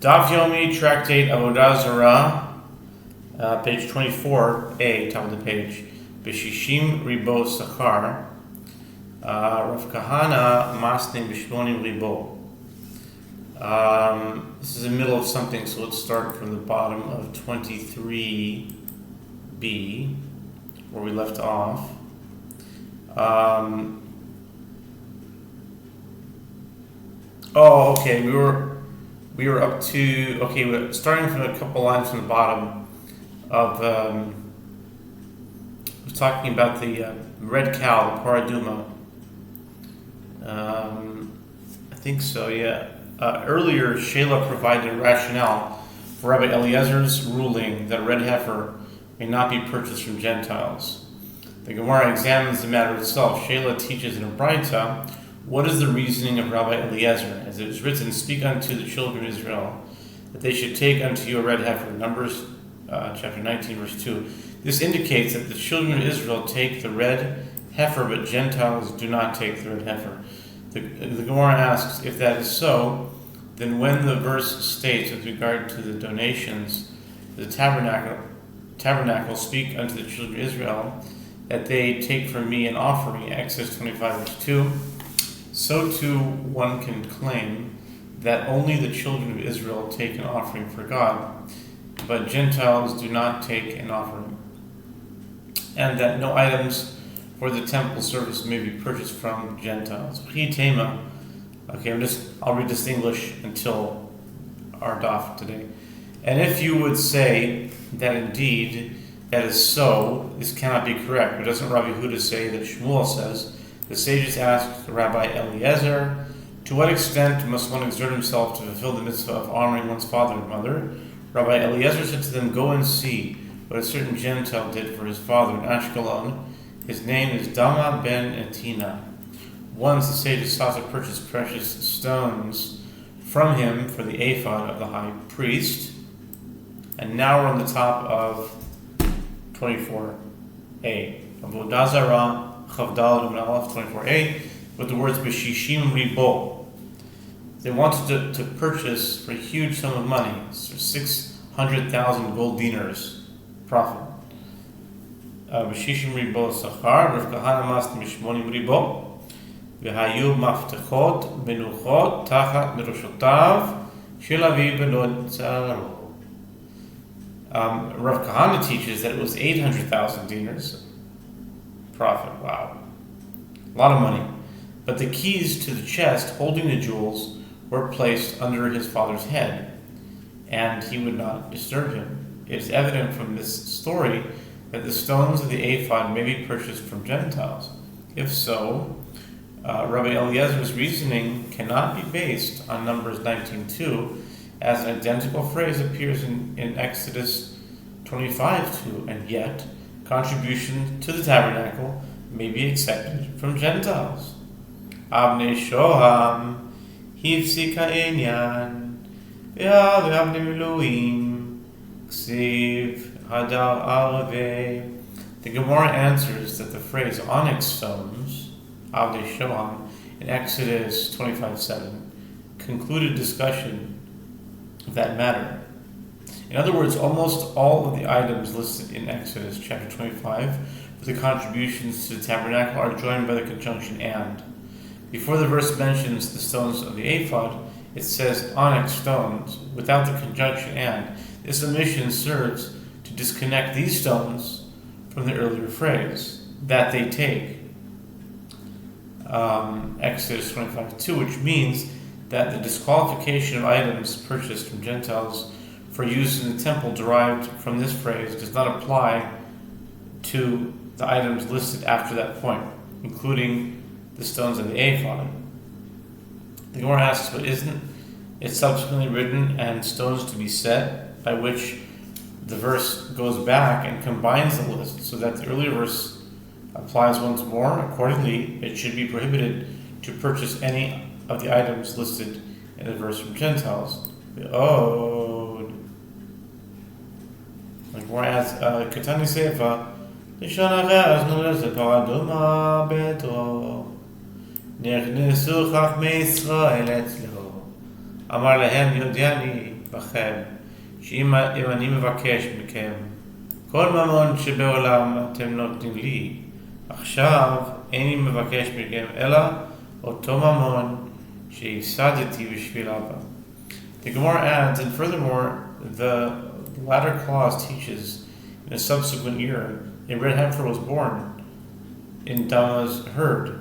Daf Yomi, Tractate Avodah Zarah, page 24a, top of the page. B'shishim ribo sachar, Rav Kahana masne b'shmonim ribo. This is the middle of something, so let's start from the bottom of 23b, where we left off. Okay, we were up to, we're starting from a couple lines from the bottom of, we're talking about the red cow, the paraduma. I think so, yeah. Earlier, Shayla provided a rationale for Rabbi Eliezer's ruling that a red heifer may not be purchased from Gentiles. The Gemara examines the matter itself. Shayla teaches in a Braita, what is the reasoning of Rabbi Eliezer? As it is written, speak unto the children of Israel, that they should take unto you a red heifer. Numbers chapter 19, verse 2. This indicates that the children of Israel take the red heifer, but Gentiles do not take the red heifer. The Gemara asks, if that is so, then when the verse states with regard to the donations, the tabernacle speak unto the children of Israel, that they take from me an offering, Exodus 25, verse 2, so too one can claim that only the children of Israel take an offering for God, but Gentiles do not take an offering, and that no items for the temple service may be purchased from Gentiles. I'll read this English until our daf today. And if you would say that indeed that is so, this cannot be correct. But doesn't Rabbi Yehuda say that Shmuel says, the sages asked Rabbi Eliezer, to what extent must one exert himself to fulfill the mitzvah of honoring one's father and mother? Rabbi Eliezer said to them, go and see what a certain Gentile did for his father in Ashkelon. His name is Dama ben Etina. Once the sages sought to purchase precious stones from him for the ephod of the high priest. And now we're on the top of 24a. Avodah Zarah, Chavdal and Aleph 24a, with the words B'shishim ribo. They wanted to purchase for a huge sum of money, so 600,000 gold dinars profit. B'shishim ribo sachar, Rav Kahana masne b'shmonim ribo, v'hayu maftechot menuchot tachat meroshotav shel avi benod tzaro. Rav Kahana teaches that it was 800,000 dinars profit. Wow. A lot of money. But the keys to the chest holding the jewels were placed under his father's head, and he would not disturb him. It is evident from this story that the stones of the ephod may be purchased from Gentiles. If so, Rabbi Eliezer's reasoning cannot be based on Numbers 19:2, as an identical phrase appears in Exodus 25:2, and yet contribution to the tabernacle may be accepted from Gentiles. Avnei shoham hifsika enyan ve'avnei miluim ksiv hadar arvei. The Gemara answers that the phrase onyx stones, Avnei shoham, in Exodus 25:7, concluded discussion of that matter. In other words, almost all of the items listed in Exodus chapter 25 for the contributions to the tabernacle are joined by the conjunction and. Before the verse mentions the stones of the ephod, it says onyx stones without the conjunction and. This omission serves to disconnect these stones from the earlier phrase, that they take, Exodus 25:2, which means that the disqualification of items purchased from Gentiles for use in the temple derived from this phrase does not apply to the items listed after that point, including the stones of the ephod. The Gemara asks, but isn't it subsequently written, and stones to be set, by which the verse goes back and combines the list so that the earlier verse applies once more? Accordingly, it should be prohibited to purchase any of the items listed in the verse from Gentiles. Like whereas Katani Sefa, Lishon Acher Nuleze Paraduma Beto Nechnesu Chachmei Yisrael Etzlo Amar Lehem Yodiani בכם, שאם אני מבקש מכם, כל ממון שבעולם אתם נותנים לי, עכשיו איני מבקש מכם, אלא אותו ממון שהפסדתי בשביל אבא. The Gemara adds, and furthermore, the latter clause teaches, in a subsequent year, a red heifer was born in Dama's herd.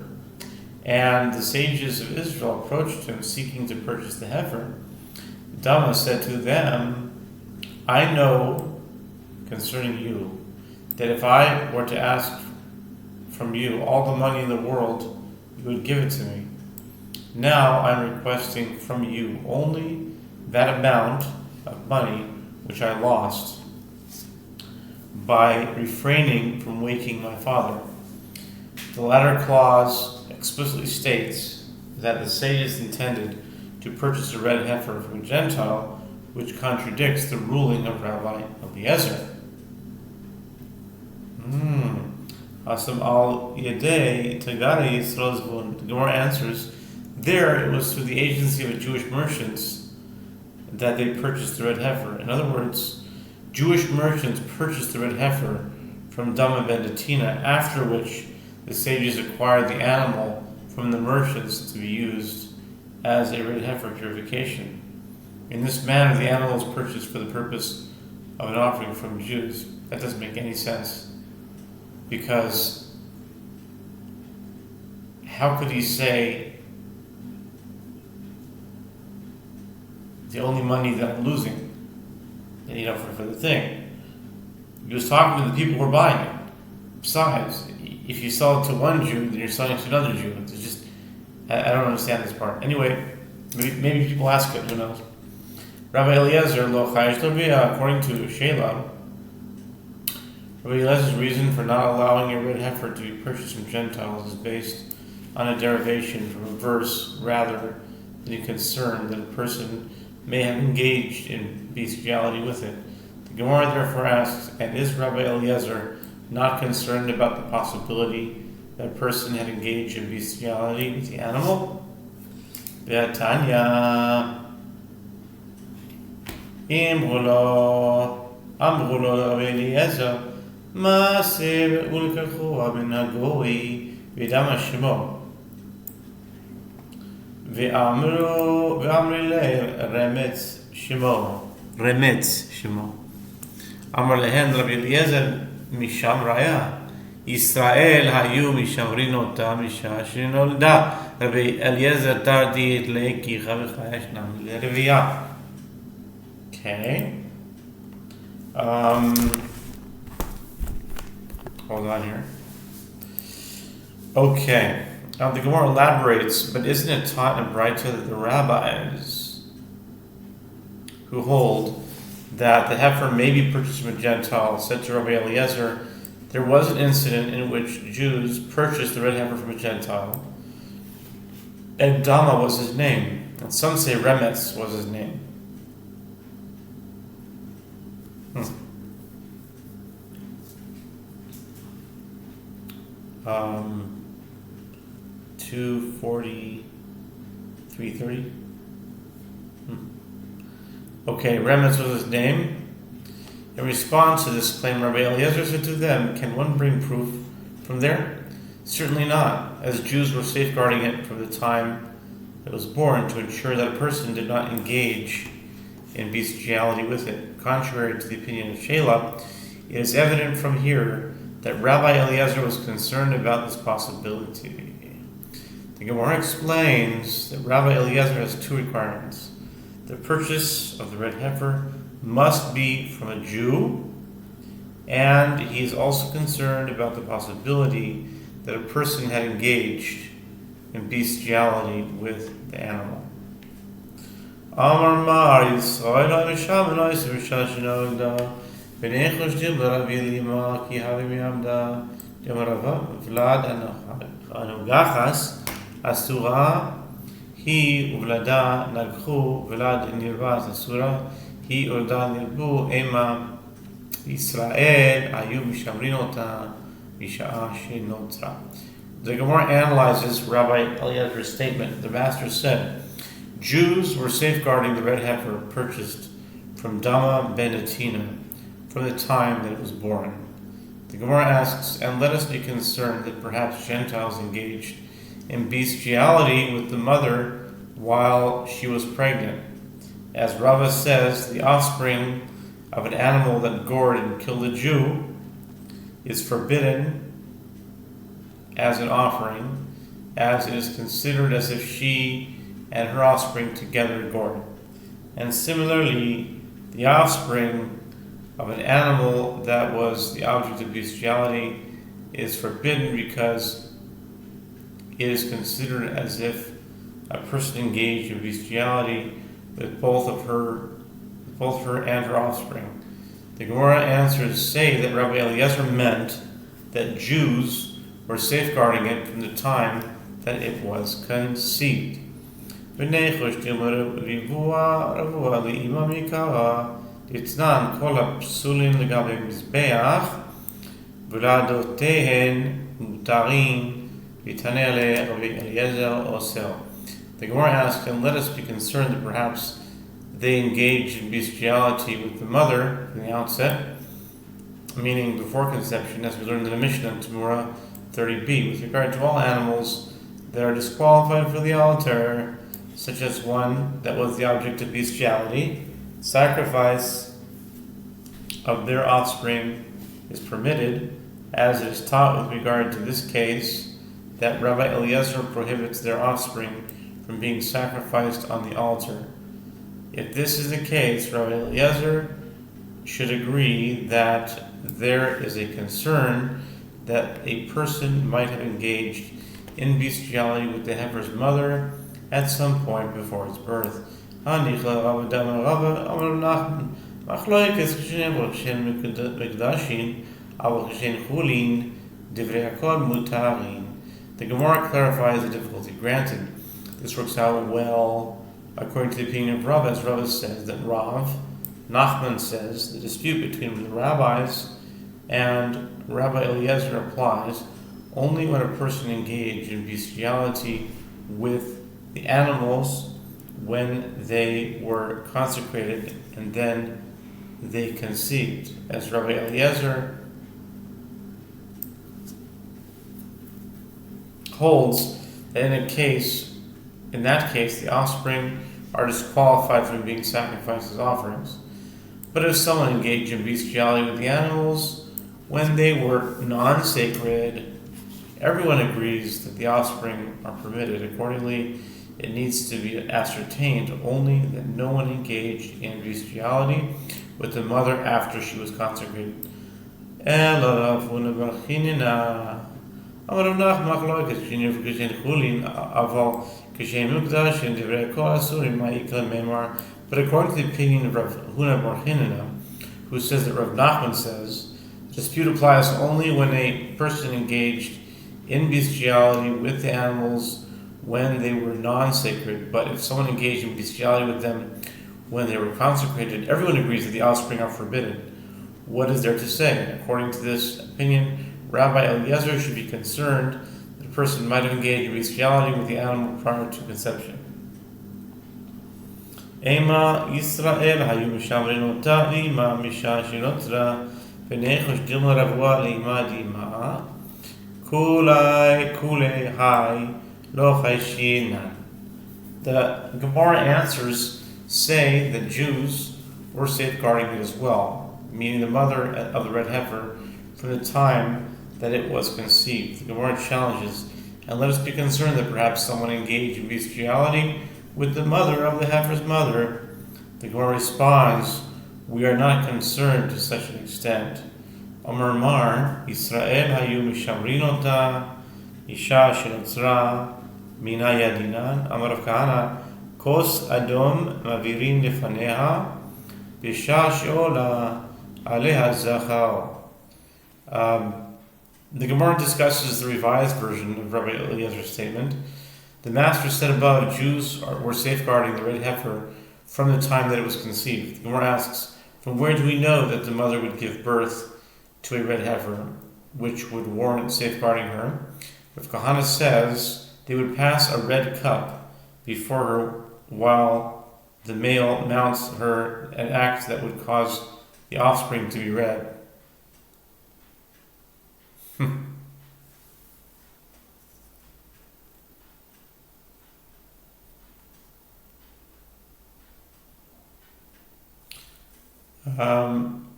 And the sages of Israel approached him, seeking to purchase the heifer. Dama said to them, I know concerning you, that if I were to ask from you all the money in the world, you would give it to me. Now I'm requesting from you only that amount of money which I lost by refraining from waking my father. The latter clause explicitly states that the sages intended to purchase a red heifer from a Gentile, which contradicts the ruling of Rabbi Eliezer. The Gemara answers, there it was through the agency of Jewish merchants that they purchased the red heifer. In other words, Jewish merchants purchased the red heifer from Dama ben Datina, after which the sages acquired the animal from the merchants to be used as a red heifer purification. In this manner, the animal was purchased for the purpose of an offering from Jews. That doesn't make any sense, because how could he say, the only money that I'm losing, for the thing? He was talking to the people who were buying it. Besides, if you sell it to one Jew, then you're selling it to another Jew. It's just, I don't understand this part. Anyway, maybe people ask it, who knows? Rabbi Eliezer, according to Shelah, Rabbi Eliezer's reason for not allowing a red heifer to be purchased from Gentiles is based on a derivation from a verse rather than a concern that a person may have engaged in bestiality with it. The Gemara therefore asks, and is Rabbi Eliezer not concerned about the possibility that a person had engaged in bestiality with the animal? Be'atanya Amru lo Rabbi Eliezer Ma'aseh ulkachu min hagoi v'dama shemo ve'amru le remetz shemo Amar lehen Rabbi Eliezer misham raya Yisrael hayu mishamrin ota misha shenolda Rabbi Eliezer tardi le'kicha v'chayashnam le'reviyah. Okay. Hold on here. Okay. Now the Gemara elaborates, but isn't it taught in Braita that the rabbis who hold that the heifer may be purchased from a Gentile said to Rabbi Eliezer, there was an incident in which Jews purchased the red heifer from a Gentile, and Dama was his name, and some say Remetz was his name. 240, 330. Okay, Remetz was his name. In response to this claim, Rabbi Eliezer said to them, can one bring proof from there? Certainly not, as Jews were safeguarding it from the time it was born to ensure that a person did not engage in bestiality with it. Contrary to the opinion of Shelah, it is evident from here that Rabbi Eliezer was concerned about this possibility. The Gemara explains that Rabbi Eliezer has two requirements. The purchase of the red heifer must be from a Jew, and he is also concerned about the possibility that a person had engaged in bestiality with the animal. Amar Mar Yisrael HaMisham V'Nois V'Shashinolda V'nei Choshdim L'Rabi Lima Ki Havi Mi'amda Yamarava Vlad Anugachas Asura Hi Uvlada Nagchu Vlad Nirvaz Asura Hi Urda Nirbu Ema Yisrael Ayu Mishamrin Ota Misha'a Shenotra. The Gemara analyzes Rabbi Eliezer's statement. The master said, Jews were safeguarding the red heifer purchased from Dama ben Atina, from the time that it was born. The Gemara asks, and let us be concerned that perhaps Gentiles engaged in bestiality with the mother while she was pregnant. As Rava says, the offspring of an animal that gored and killed a Jew is forbidden as an offering, as it is considered as if she and her offspring together gored. And similarly, the offspring of an animal that was the object of bestiality is forbidden because it is considered as if a person engaged in bestiality with both her and her offspring. The Gemara answers say that Rabbi Eliezer meant that Jews were safeguarding it from the time that it was conceived. יתנן כל הפסולים לגבי מזבח ולדותיהן מותרים ויתנה לרבי אליעזר אוסר. The Gemara asks, and let us be concerned that perhaps they engaged in bestiality with the mother in the outset, meaning before conception, as we learned in the Mishnah in Tamura 30b, with regard to all animals that are disqualified for the altar, such as one that was the object of bestiality. Sacrifice of their offspring is permitted, as it is taught with regard to this case that Rabbi Eliezer prohibits their offspring from being sacrificed on the altar. If this is the case, Rabbi Eliezer should agree that there is a concern that a person might have engaged in bestiality with the heifer's mother at some point before its birth. The Gemara clarifies the difficulty. Granted, this works out well according to the opinion of Rav, as Rav says that Nachman says the dispute between the rabbis and Rabbi Eliezer applies only when a person engaged in bestiality with the animals when they were consecrated and then they conceived. As Rabbi Eliezer holds that in that case, the offspring are disqualified from being sacrificed as offerings. But if someone engaged in bestiality with the animals when they were non-sacred, everyone agrees that the offspring are permitted. Accordingly, it needs to be ascertained only that no one engaged in bestiality with the mother after she was consecrated. But according to the opinion of Rav Huna bar Chinina, who says that Rav Nachman says, the dispute applies only when a person engaged in bestiality with the animals when they were non-sacred, but if someone engaged in bestiality with them when they were consecrated, everyone agrees that the offspring are forbidden. What is there to say? According to this opinion, Rabbi Eliezer should be concerned that a person might have engaged in bestiality with the animal prior to conception. Ema Yisrael hayu mishamrin ota ima misha shinotra v'nechosh dilma ravua leima dima kulei hai lo chayshinan. The Gemara answers say that Jews were safeguarding it as well, meaning the mother of the red heifer from the time that it was conceived. The Gemara challenges, and let us be concerned that perhaps someone engaged in bestiality with the mother of the heifer's mother. The Gemara responds, we are not concerned to such an extent. Amar Mar, Yisrael hayu mishamrin ota, isha shenotzra mina yadinan, Amar Rav Kahana, kos adom mavirin lefaneha, bisha she'ola aleha zachar. The Gemara discusses the revised version of Rabbi Eliezer's statement. The master said above, Jews were safeguarding the red heifer from the time that it was conceived. The Gemara asks, from where do we know that the mother would give birth to a red heifer, which would warrant safeguarding her? Rav Kahana says they would pass a red cup before her while the male mounts her an act that would cause the offspring to be red.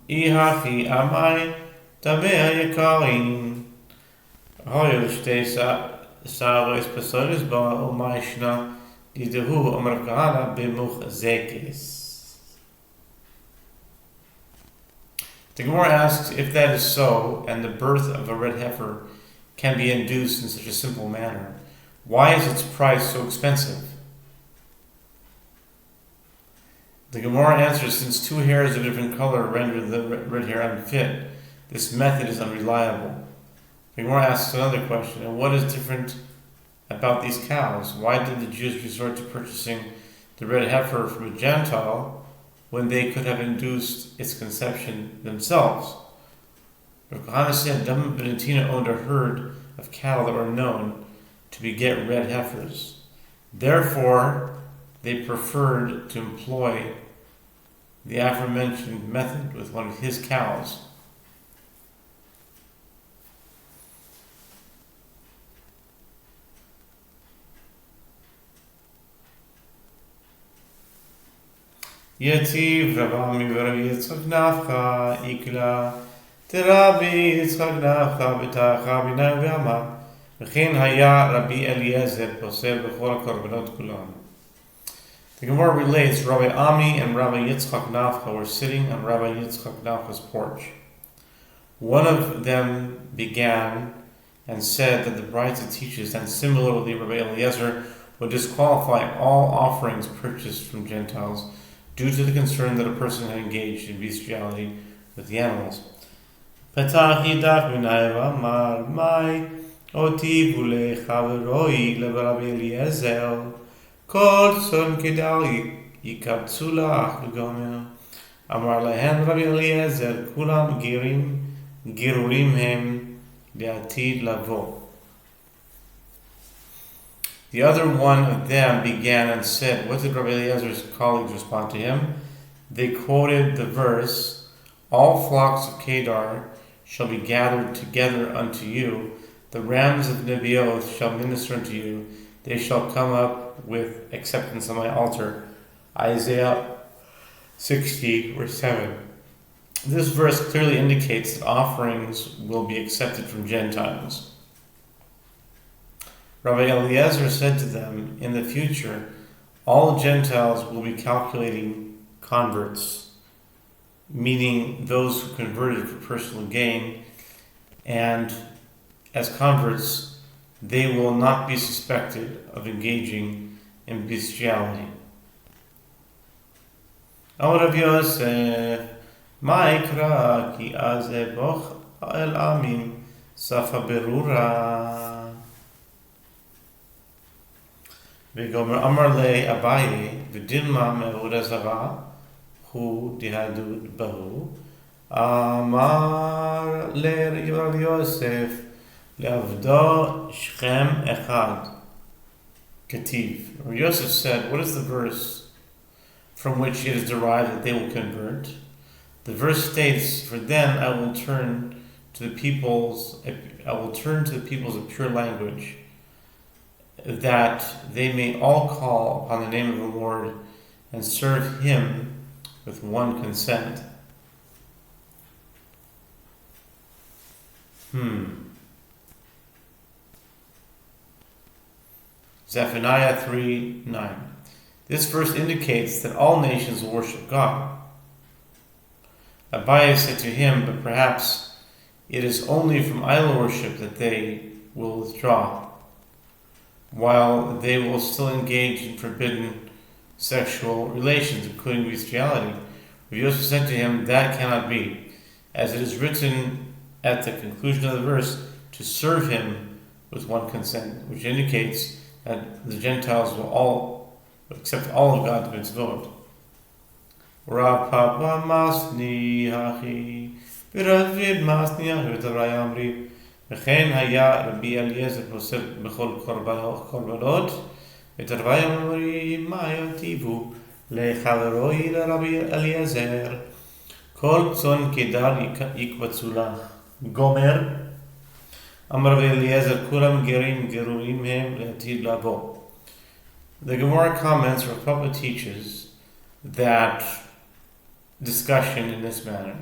Ihachi amai tamei hayakarin hoyel shtei saros pesoros ba umayshna didehu amar kahana b'muchzekes. The Gemara asks if that is so, and the birth of a red heifer can be induced in such a simple manner. Why is its price so expensive? The Gemara answers, since two hairs of different color render the red hair unfit, this method is unreliable. The Gemara asks another question, and what is different about these cows? Why did the Jews resort to purchasing the red heifer from a Gentile when they could have induced its conception themselves? Rav Kahana said, Dam Benatina owned a herd of cattle that were known to beget red heifers. Therefore, they preferred to employ the aforementioned method with one of his cows. Yetiv Rabami V'Rabi Yitzchak Nafcha Ikla Terabi Yitzchak Nafcha B'Tacha B'Nai V'Ama V'Chein Haya Rabbi Eliezer Posel B'Chol HaKorbanot Kulam. The Gemara relates Rabbi Ami and Rabbi Yitzchak Nafcha were sitting on Rabbi Yitzchak Nafcha's porch. One of them began and said that the Braita teaches, and similarly Rabbi Eliezer would disqualify all offerings purchased from Gentiles due to the concern that a person had engaged in bestiality with the animals. Petachi daf minai mar mai oti vule chaveroi leRabbi Eliezer kol son kedai yikabtzu lach v'gomer amar lehen Rabbi Eliezer kulam girurim hem le'atid lavo. The other one of them began and said, what did Rabbi Eliezer's colleagues respond to him? They quoted the verse, all flocks of Kedar shall be gathered together unto you, the rams of Nebaioth shall minister unto you, they shall come up with acceptance on my altar. Isaiah 60, verse 7. This verse clearly indicates that offerings will be accepted from Gentiles. Rabbi Eliezer said to them, in the future, all Gentiles will be calculating converts, meaning those who converted for personal gain, and as converts, they will not be suspected of engaging in bestiality. Rav Yosef, ma'ikra ki azeboch el amim safa berura. V'gomer amar le Abaye v'dilma me'avodah Zarah hu dihadud bahu amar le Rav Yosef le'avdo shchem echad kativ. Rav Yosef said, what is the verse from which it is derived that they will convert? The verse states, for then I will turn to the peoples of pure language, that they may all call upon the name of the Lord and serve him with one consent. Zephaniah 3:9. This verse indicates that all nations will worship God. Abaye said to him, but perhaps it is only from idol worship that they will withdraw, while they will still engage in forbidden sexual relations, including bestiality. Rav Yosef said to him, that cannot be, as it is written at the conclusion of the verse, to serve him with one consent, which indicates that the Gentiles will all accept all of God's mitzvot. Rav Papa Masni Hachi V'Ravid Masni Hachi V'Tavrai Amri V'chein Haya Rabbi Eliezer Posel B'chol Korbanot V'Tavrai Amri Ma'yotivu לחברוי לרבי אליעזר, כל צאן קדר יקבצו לך. גומר, אמר רבי אליעזר, כולם גרים גרורים הם לעתיד לבוא. The Gemara comments, or Papa teaches, that discussion in this manner.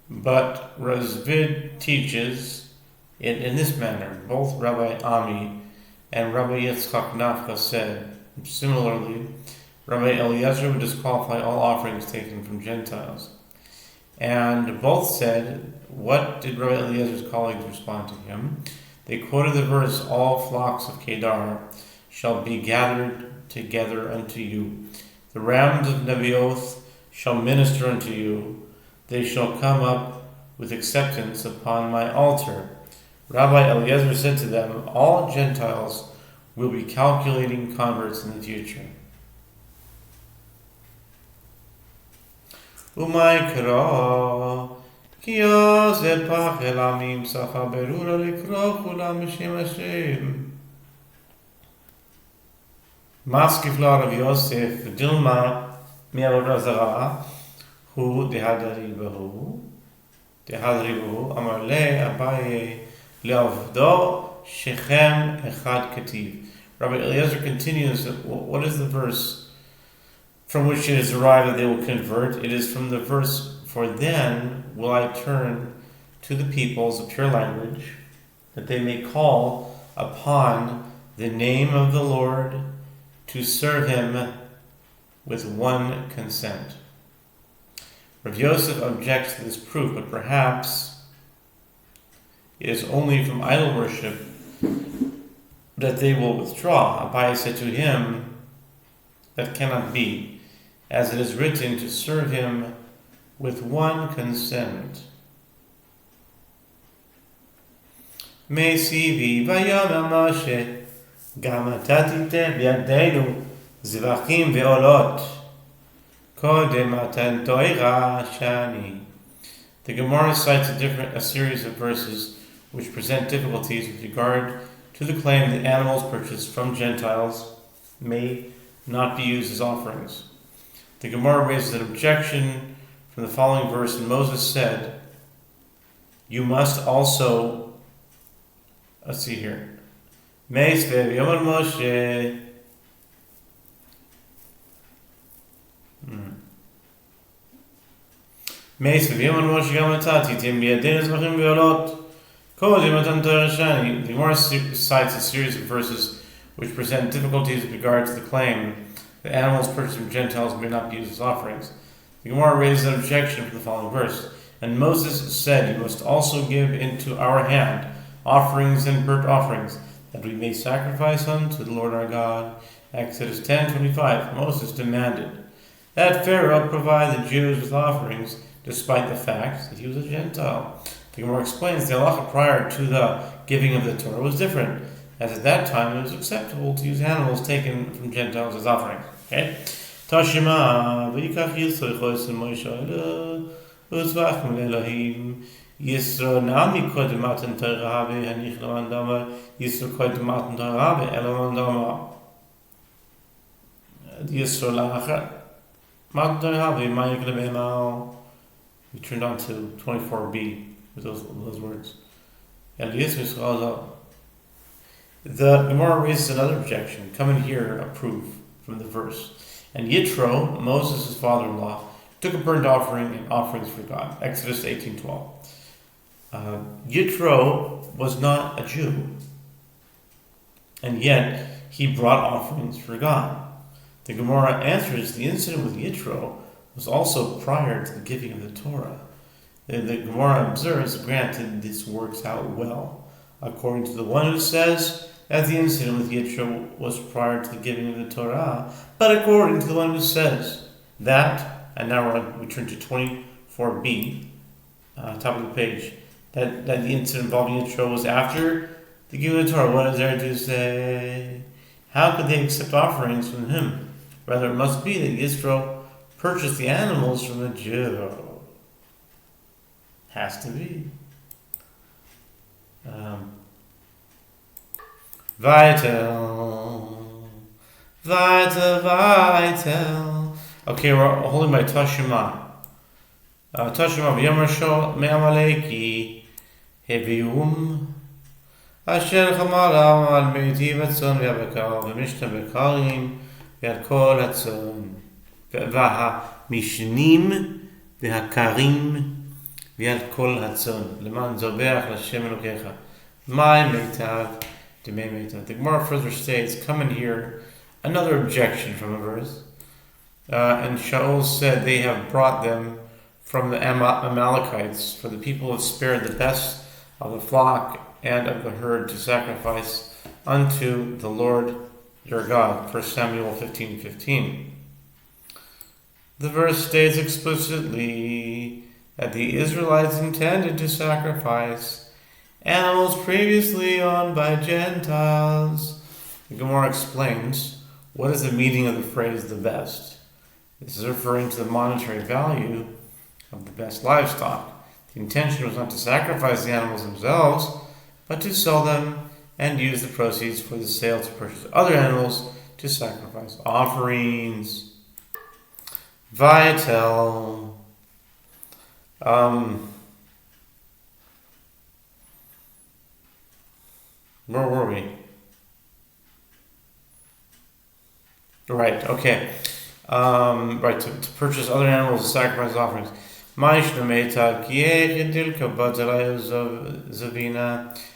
But Razvid teaches it in this manner. Both Rabbi Ami and Rabbi Yitzchak Nafka said, similarly, Rabbi Eliezer would disqualify all offerings taken from Gentiles. And both said, what did Rabbi Eliezer's colleagues respond to him? They quoted the verse, all flocks of Kedar shall be gathered together unto you. The rams of Nebaioth shall minister unto you. They shall come up with acceptance upon my altar. Rabbi Eliezer said to them, all Gentiles will be calculating converts in the future. Umaykra ki yozeh pachel amim sacha berura likro chulam b'shem Hashem. Maskif la Rav Yosef Dilma mi Avodah Zarah hu dehadari bahu amar le Abaye le'avdo shechem echad kativ. Rabbi Eliezer continues, what is the verse from which it is derived that they will convert? It is from the verse, for then will I turn to the peoples of pure language, that they may call upon the name of the Lord to serve him with one consent. Rav Yosef objects to this proof, but perhaps it is only from idol worship that they will withdraw. Abaye said to him, that cannot be, as it is written, to serve him with one consent. Mesivi vayomer Moshe, gam ata titeh biyadenu zvachim ve'olot, kodem matan Torah shani. The Gemara cites a series of verses which present difficulties with regard to the claim that animals purchased from Gentiles may not be used as offerings. The Gemara raises an objection from the following verse, and Moses said, you must also, let's see here, Meis ve'yomer Moshe, Meis ve'yomer Moshe gam ata titeh biyadenu zvachim ve'olot. The Gemara cites a series of verses which present difficulties with regard to the claim that animals purchased from Gentiles may not be used as offerings. The Gemara raises an objection from the following verse. And Moses said, you must also give into our hand offerings and burnt offerings, that we may sacrifice unto the Lord our God. Exodus 10:25. Moses demanded that Pharaoh provide the Jews with offerings, despite the fact that he was a Gentile. The Gemara explains the halacha prior to the giving of the Torah was different, as at that time it was acceptable to use animals taken from Gentiles as offerings. Okay? Tashima v'yikach Yisro chosim Moshe u'tzvachim le'Elohim Yisro nami kodem matan Torah hanich l'mandama Yisro kodem matan Torah elamandama Yisro la'achar matan Torah ma'ik le'bemal. We turned on to 24b with those words. The Gemara raises another objection. Come and hear a proof from the verse. And Yitro, Moses' father-in-law, took a burnt offering and offerings for God. Exodus 18:12. Yitro was not a Jew, and yet he brought offerings for God. The Gemara answers the incident with Yitro was also prior to the giving of the Torah. The Gemara observes, granted, this works out well, according to the one who says that the incident with Yitro was prior to the giving of the Torah, but according to the one who says that, and now we turn to 24b, top of the page, that the incident involving Yitro was after the giving of the Torah. What is there to say? How could they accept offerings from him? Rather, it must be that Yitro purchased the animals from a Jew. Has to be. Vital. Okay, we're holding by Tashima. Tashima v'yamarshol me'amaleki hevium asher chamara al meiti v'atzon v'yabakar v'mishna bekarim v'yad kol hatzon v'hamishnim v'hakarim v'yad kol hatzon leman zobeach l'Hashem Elokecha my meitav demei meitav. The Gemara further states, come in here, another objection from a verse. And Shaul said, they have brought them from the Amalekites, for the people have spared the best of the flock and of the herd to sacrifice unto the Lord your God. 1 Samuel 15:15. The verse states explicitly that the Israelites intended to sacrifice animals previously owned by Gentiles. The Gemara explains, what is the meaning of the phrase the best? This is referring to the monetary value of the best livestock. The intention was not to sacrifice the animals themselves, but to sell them and use the proceeds for the sale to purchase other animals to sacrifice offerings. Viatel. Where were we? Right, okay. Right, to purchase other animals to sacrifice offerings.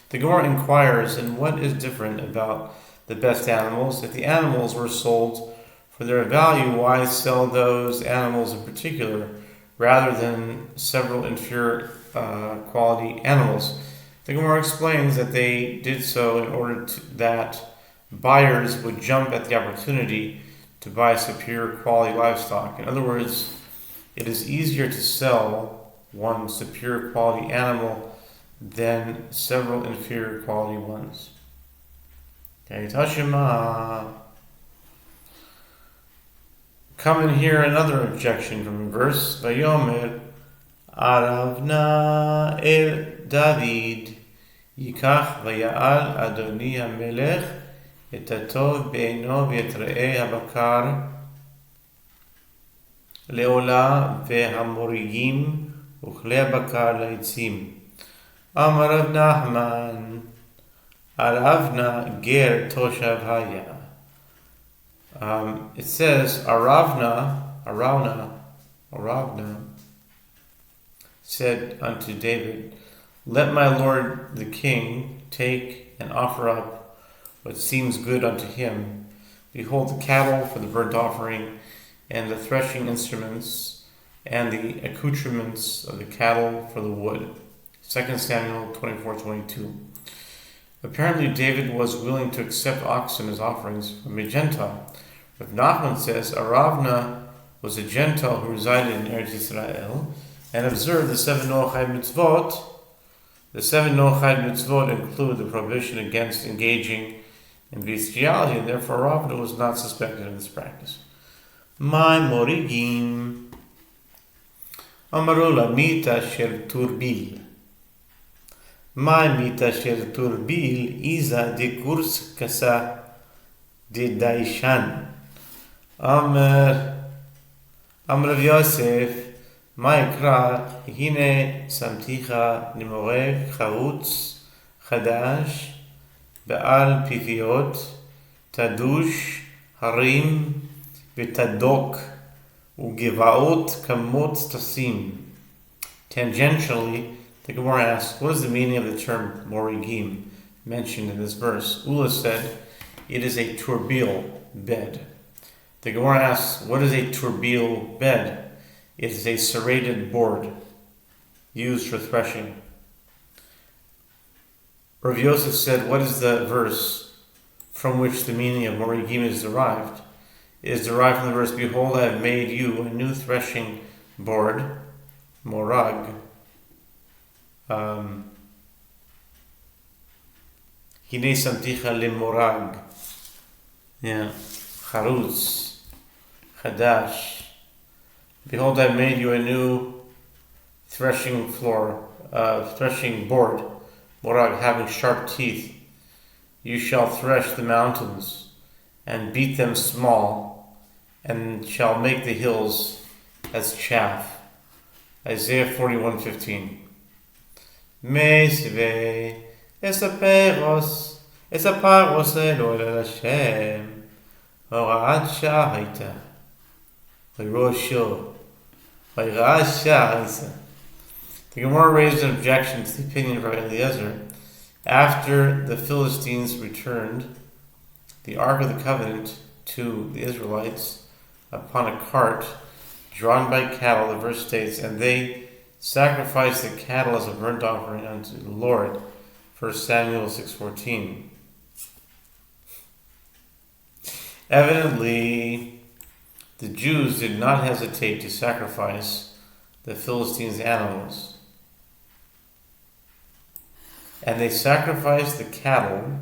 The Gemara inquires, and what is different about the best animals? If the animals were sold for their value, why sell those animals in particular rather than several inferior quality animals? The Gemara explains that they did so in order that buyers would jump at the opportunity to buy superior quality livestock. In other words, it is easier to sell one superior quality animal than several inferior quality ones. Okay, Tashima. Come in here, another objection from a verse. Vayomer Aravna el David Yikach vayal Adoni HaMelech את הטוב בעינו ואת ראה הבקר לעולה והמוריגים וכלי הבקר לעצים. אמר רב נחמן על אבנה גר תושב היה. It says Aravna said unto David, let my lord the king take and offer up what seems good unto him. Behold, the cattle for the burnt offering, and the threshing instruments, and the accoutrements of the cattle for the wood. 2 Samuel 24:22. Apparently, David was willing to accept oxen as offerings from a Gentile. Rav Nachman says Aravna was a Gentile who resided in Eretz Yisrael and observed the 7 Noachide mitzvot. The 7 Noachide mitzvot include the prohibition against engaging in bestiality, and therefore Ravna was not suspected of this practice. My morigim Amarula mita shel turbil. My mita shel turbil iza de kurs kasa de daishan. Amr Rav Yosef Ma'ikra hine samticha nimoreg charutz Chadash Be'al piviot tadush harim v'tadok u'givaot kamot tasim. Tangentially, the Gemara asks, what is the meaning of the term morigim mentioned in this verse? Ula said, it is a turbil bed. The Gemara asks, what is a turbil bed? It is a serrated board used for threshing. Rav Yosef said, what is the verse from which the meaning of morigim is derived? It is derived from the verse, behold, I have made you a new threshing board, morag. Hine samticha lemorag. Yeah. Charutz. Chadash. Behold, I have made you a new threshing floor, threshing board, morag, having sharp teeth. You shall thresh the mountains and beat them small, and shall make the hills as chaff. Isaiah 41:15. Mesve esaperos Eloi Hashem Horat Shahita Rosho Vayrasha. The Gemara raised an objection to the opinion of Rabbi Eliezer after the Philistines returned the Ark of the Covenant to the Israelites upon a cart drawn by cattle. The verse states, and they sacrificed the cattle as a burnt offering unto the Lord. 1 Samuel 6:14. Evidently, the Jews did not hesitate to sacrifice the Philistines' animals. And they sacrificed the cattle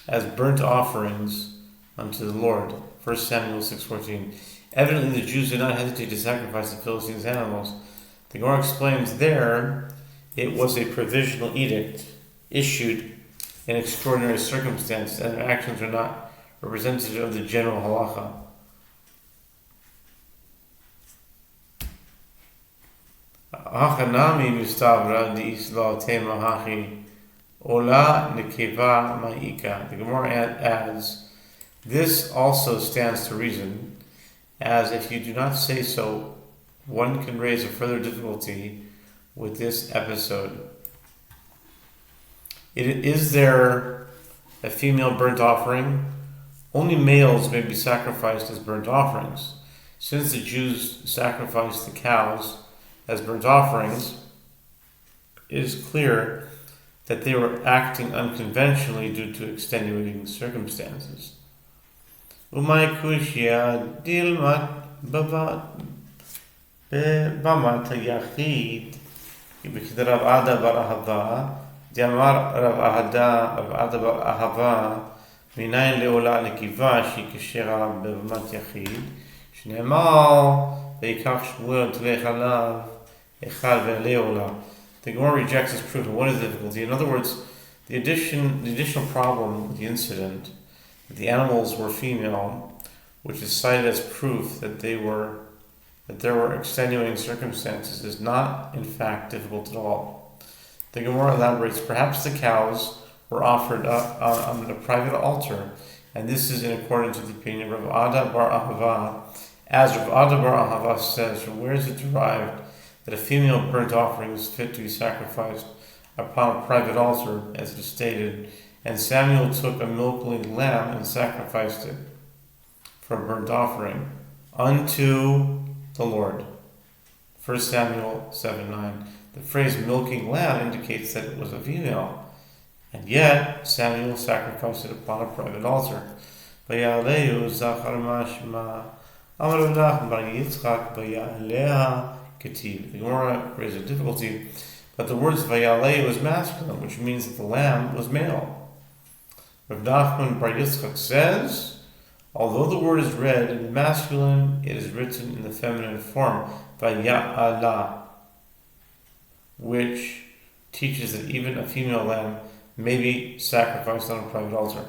as burnt offerings unto the Lord. 1 Samuel 6:14. Evidently, the Jews did not hesitate to sacrifice the Philistines' animals. The Gemara explains there, it was a provisional edict issued in extraordinary circumstances, and their actions are not representative of the general halacha. Hachanami Gustavra di Isla Tema Hachi Ola Nekeva Ma'ika. The Gemara adds, this also stands to reason, as if you do not say so, one can raise a further difficulty with this episode. Is there a female burnt offering? Only males may be sacrificed as burnt offerings. Since the Jews sacrificed the cows as burnt offerings, it is clear that they were acting unconventionally due to extenuating circumstances. Umay kushya dilmat bamat yachid Rav Ada bar Ahava Diamar Rav Ada bar Ahava Minayin leola nekiva shikeshera bebamat yachid Shneimar veikach shmuel tlei chalav echal ve'leola. The Gemara rejects this proof. And what is the difficulty? In other words, the additional problem with the incident, that the animals were female, which is cited as proof that there were extenuating circumstances, is not in fact difficult at all. The Gemara elaborates, perhaps the cows were offered up on a private altar, and this is in accordance with the opinion of Rav Ada bar Ahava. As Rav Ada bar Ahava says, from where is it derived that a female burnt offering is fit to be sacrificed upon a private altar, as it is stated, and Samuel took a milkling lamb and sacrificed it for a burnt offering unto the Lord. 1 Samuel 7:9. The phrase milking lamb indicates that it was a female, and yet Samuel sacrificed it upon a private altar. The Gemara raised a difficulty, but the words Vayalei was masculine, which means that the lamb was male. Rav Nachman bar Yitzchak says, although the word is read in the masculine, it is written in the feminine form, Vaya'ala, which teaches that even a female lamb may be sacrificed on a private altar.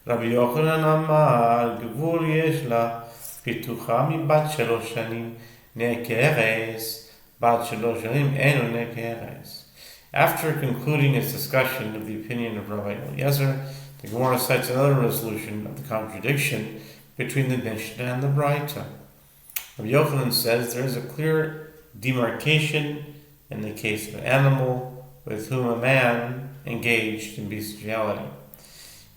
Rabbi Yochanan Amar, Gevul yesh la, pitucha mi bat shalosh shanim nekeres, bat shalosh shanim enu nekeres. After concluding its discussion of the opinion of Rabbi Eliezer, the Gemara cites another resolution of the contradiction between the Mishnah and the Braita. Rabbi Yochanan says there is a clear demarcation in the case of an animal with whom a man engaged in bestiality.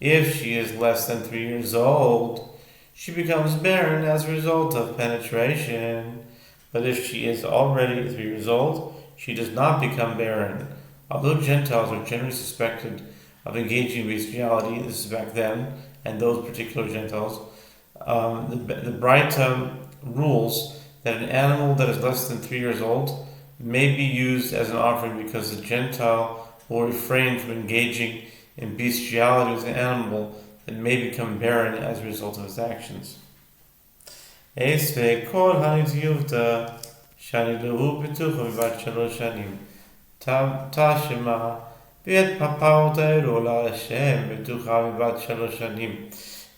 If she is less than 3 years old, she becomes barren as a result of penetration. But if she is already 3 years old, she does not become barren. Although Gentiles are generally suspected of engaging in bestiality, this is back then, and those particular Gentiles, the Braita rules that an animal that is less than 3 years old may be used as an offering because the Gentile will refrain from engaging in bestiality with an animal that may become barren as a result of his actions.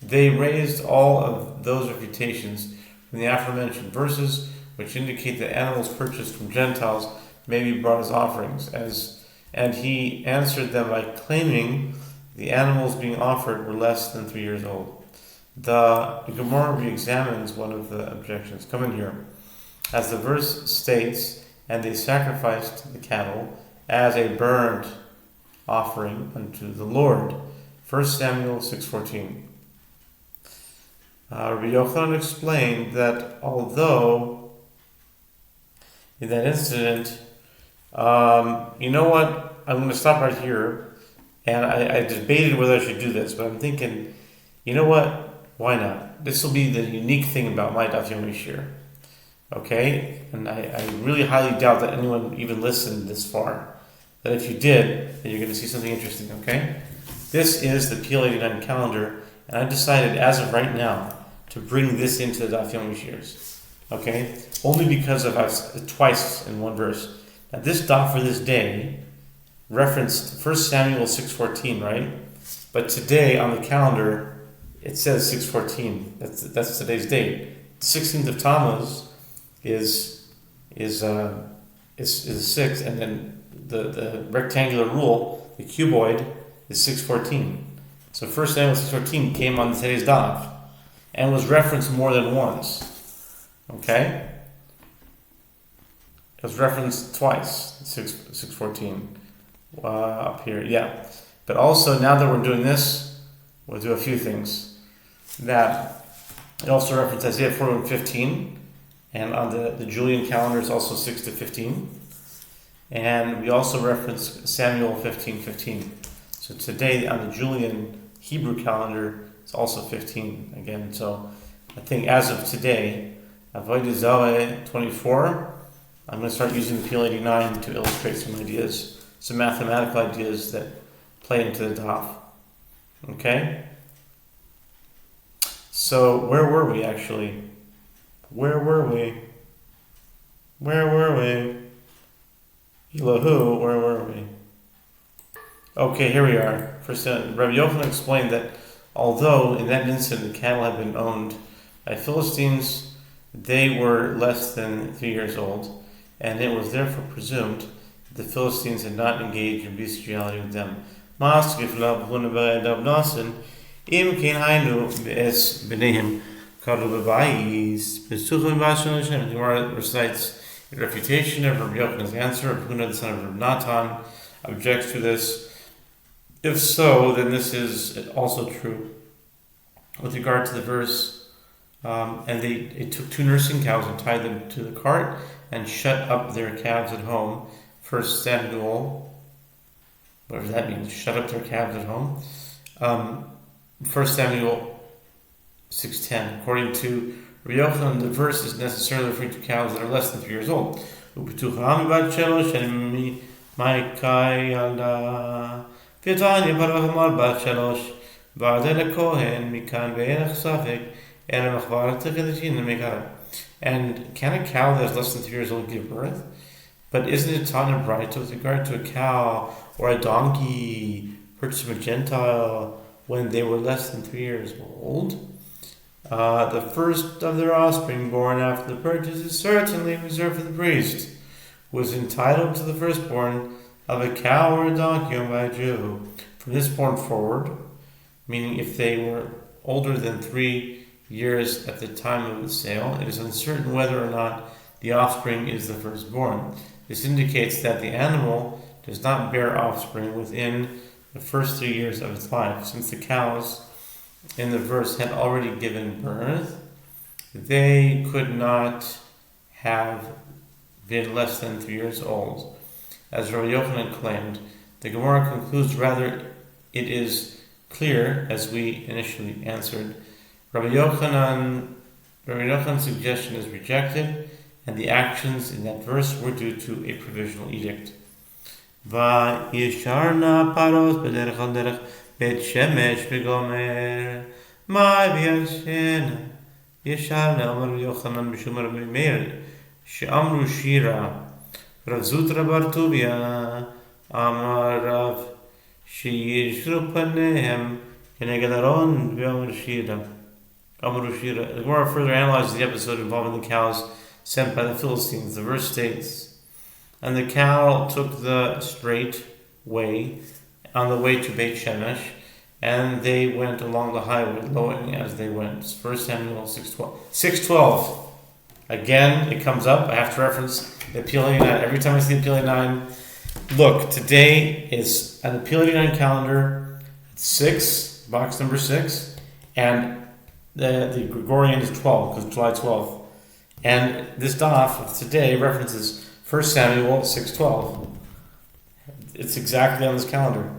They raised all of those refutations from the aforementioned verses, which indicate that animals purchased from Gentiles may be brought as offerings, and he answered them by claiming the animals being offered were less than 3 years old. The Gemara re-examines one of the objections. Come in here. As the verse states, and they sacrificed the cattle as a burnt offering unto the Lord. 1 Samuel 6:14. Rabbi Yochanan explained that although in that incident, you know what? I'm going to stop right here, and I debated whether I should do this, but I'm thinking, you know what? Why not? This will be the unique thing about my Daf Yomi shir. Okay? And I really highly doubt that anyone even listened this far. That if you did, then you're going to see something interesting, okay? This is the PL 89 calendar, and I decided as of right now to bring this into the Daf Yomi shirs. Okay? Only because of twice in one verse. Now this daf for this day referenced 1 Samuel 6:14, right? But today on the calendar it says 6:14. That's today's date. The 16th of Tammuz is the 6th, and then the rectangular rule, the cuboid, is 6:14. So 1 Samuel 6:14 came on today's daf and was referenced more than once. Okay? It was referenced twice, 6:14 up here, yeah. But also, now that we're doing this, we'll do a few things. That it also referenced Isaiah 41:15, and on the Julian calendar it's also 6-15. And we also reference Samuel 15:15. So today on the Julian Hebrew calendar it's also 15 again. So I think as of today, Avodah Zarah 24. I'm going to start using the PL 89 to illustrate some ideas, some mathematical ideas that play into the daf. Okay? So where were we actually? Where were we? Elahu, where were we? Okay, here we are. First, Rabbi Yochanan explained that although in that incident the cattle had been owned by Philistines, they were less than 3 years old, and it was therefore presumed that the Philistines had not engaged in bestiality with them. The Gemara recites a refutation of Rabbi Yochanan's answer. Of Huna, the son of Rabbi Natan, objects to this. If so, then this is also true with regard to the verse. And they took 2 nursing cows and tied them to the cart and shut up their calves at home. 1 Samuel, whatever that means, shut up their calves at home. 1 Samuel 6:10. According to Rabbi Yochanan, the verse is necessarily referring to cows that are less than 3 years old. And can a cow that is less than 3 years old give birth? But isn't it taught in Braita with regard to a cow or a donkey purchased from a Gentile when they were less than 3 years old? The first of their offspring born after the purchase is certainly reserved for the priest, who is entitled to the firstborn of a cow or a donkey owned by a Jew. From this point forward, meaning if they were older than 3 years at the time of the sale, it is uncertain whether or not the offspring is the firstborn. This indicates that the animal does not bear offspring within the first 3 years of its life. Since the cows in the verse had already given birth, they could not have been less than 3 years old, as Rabbi Yochanan claimed. The Gemara concludes rather it is clear, as we initially answered. Rabbi Yochanan's suggestion is rejected, and the actions in that verse were due to a provisional edict. Va'yisharna paros b'derech al derech bet shemesh v'gomer mai v'yashena yisharna Amar Yochanan b'shum Rabbi Meir she'amru shira Rav Zutra bar Tuvia Amar Rav sheyishru panehem The Gemara further analyzes the episode involving the cows sent by the Philistines. The verse states, "And the cow took the straight way on the way to Beit Shemesh, and they went along the highway, lowing as they went." 1 Samuel 6:12. 6:12. Again, it comes up. I have to reference the Appeal 89. Every time I see the Appeal 89, look, today is an Appeal 89 calendar, 6, box number 6, and the Gregorian is 12, because July 12th. And this daf of today references 1 Samuel 6:12. It's exactly on this calendar.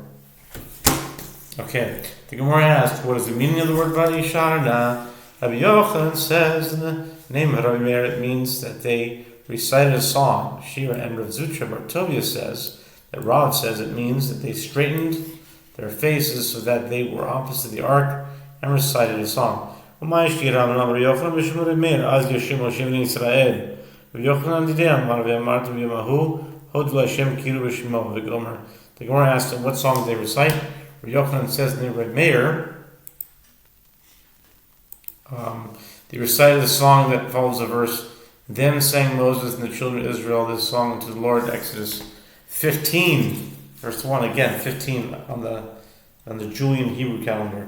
Okay, the Gemara asks, what is the meaning of the word Vayisharna? Rabbi Yochanan says in the name of Rabbi Meir, it means that they recited a song. Shira and Rav Zutra Bartovia says that Rav says it means that they straightened their faces so that they were opposite the ark and recited a song. Rabbi Yochanan the Gemara asked him what songs they recite. Rabbi Yochanan says in the Rabbi Meir, they recited the song that follows the verse, "Then sang Moses and the children of Israel this song to the Lord," Exodus 15, verse 1. Again, 15 on the Julian Hebrew calendar,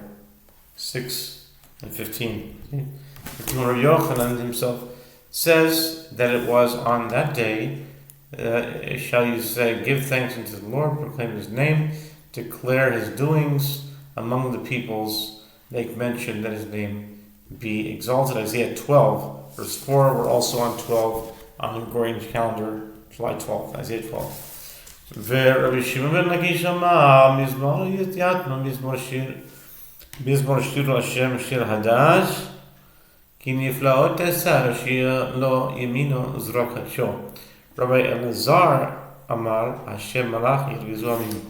6 and 15. Rabbi Yochanan himself says that it was on that day, shall you say, "Give thanks unto the Lord, proclaim His name, declare His doings among the peoples, make mention that His name be exalted." Isaiah 12, verse 4. We're also on 12 on the Gregorian calendar, July 12th, Isaiah 12. Rabbi Shimon ben Lakish amar, Mizmor yityatnu, Mizmor shir Hashem shir Chadash, ki niflaot tesar shir lo yemino uzrak hadsho. Rabbi Elazar amar, Hashem malach yirgizu amin.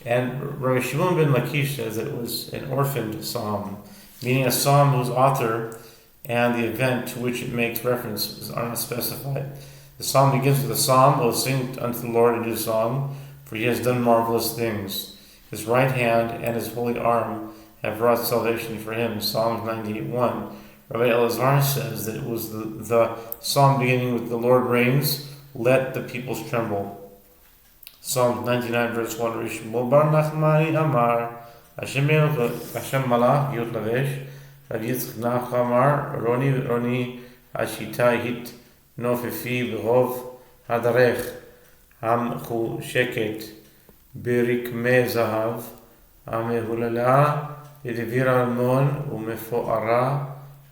And Rabbi Shimon ben Lakish says that it was an orphaned psalm, meaning a psalm whose author and the event to which it makes reference are not specified. The psalm begins with a psalm, "O sing unto the Lord a new song, for He has done marvelous things. His right hand and His holy arm have wrought salvation for Him." Psalm 98:1. Rabbi Elazar says that it was the psalm beginning with "The Lord reigns, let the peoples tremble." Psalm 99 verse 1. Rishmo bar Nachmani amar, Hashem malach yot lavesh, Rav Yitzchak Amar, Roni Hashita hit nofefi b'rov hadarech, ham chu sheket, berikme zahav, המהוללה לדביר אלמון ומפוארה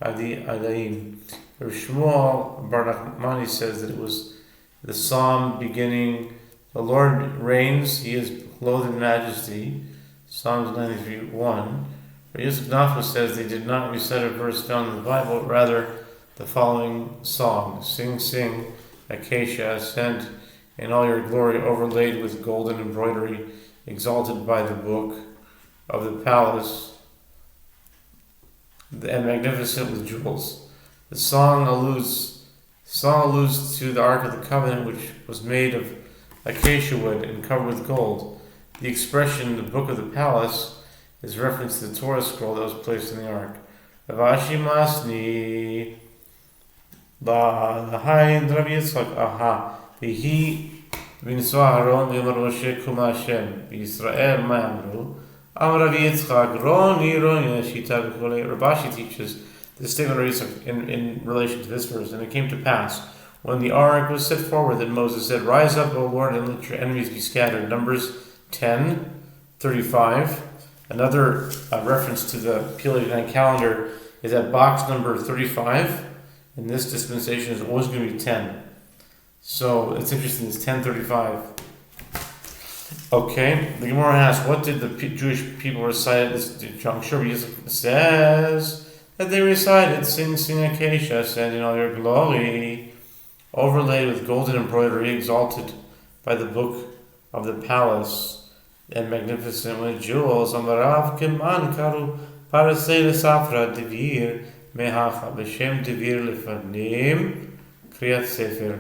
עדי עדיים. Rav Shmuel bar Nachmani says that it was the psalm beginning, "The Lord reigns, He is clothed in majesty," Psalms 93:1. Rav Yitzchak says they did not recite a verse found in the Bible, but rather the following song: "Sing, sing, acacia, ascend in all your glory, overlaid with golden embroidery, exalted by the book of the palace, and magnificent with jewels." The song alludes to the Ark of the Covenant, which was made of acacia wood and covered with gold. The expression, "the book of the palace," is reference to the Torah scroll that was placed in the Ark. Ravashi Masni Lahain Rabbi Yitzchak Aha Vihi Vinswa Haron Vimar Moshe Kuma Hashem Yisrael Ma'amru Am Rabbi Yitzchak Roni Shita B'Kolei. Rabashi teaches this statement of Yitzchak in relation to this verse. "And it came to pass, when the ark was set forward, that Moses said, 'Rise up, O Lord, and let your enemies be scattered.'" Numbers 10:35. Another reference to the Pelean calendar is at box number 35. In this dispensation is always going to be 10. So it's interesting, it's 10:35. Okay, the Gemara asks, what did the Jewish people recite at this juncture? Yitzchak says that they recited, "Sing, sing, acacia, ascend in all your glory, overlaid with golden embroidery, exalted by the book of the palace, and magnificent with jewels. Amarav keman karu parasei lesafra devir mehacha b'shem devir lefanim Kiryat Sefer.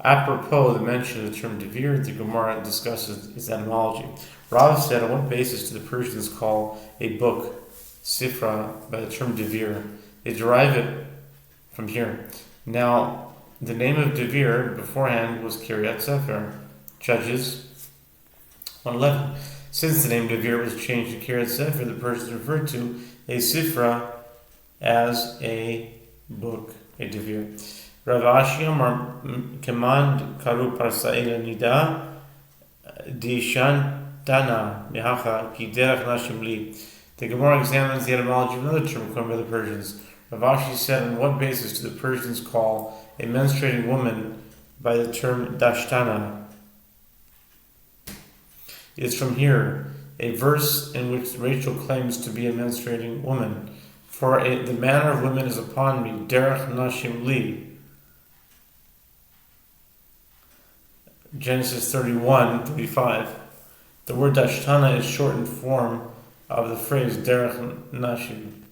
Apropos the mention of the term devir, the Gemara discusses its etymology. Rav said, on what basis do the Persians call a book Sifra by the term devir? They derive it from here. Now, the name of devir beforehand was Kiryat Sefer, Judges 1:11. Since the name devir was changed to Kiryat Sefer, the Persians referred to a Sifra as a book, a devir. Rav Ashi Amar Kemand Karu Parsaila Nida Dishantana Mehacha Kiderach Nashim Li. The Gemara examines the etymology of another term coined by the Persians. Rav Ashi said, on what basis do the Persians call a menstruating woman by the term dashtana? It is from here, a verse in which Rachel claims to be a menstruating woman. For the manner of women is upon me, derech nashim li. Genesis 31:35. The word dashtana is shortened form of the phrase derech nashim.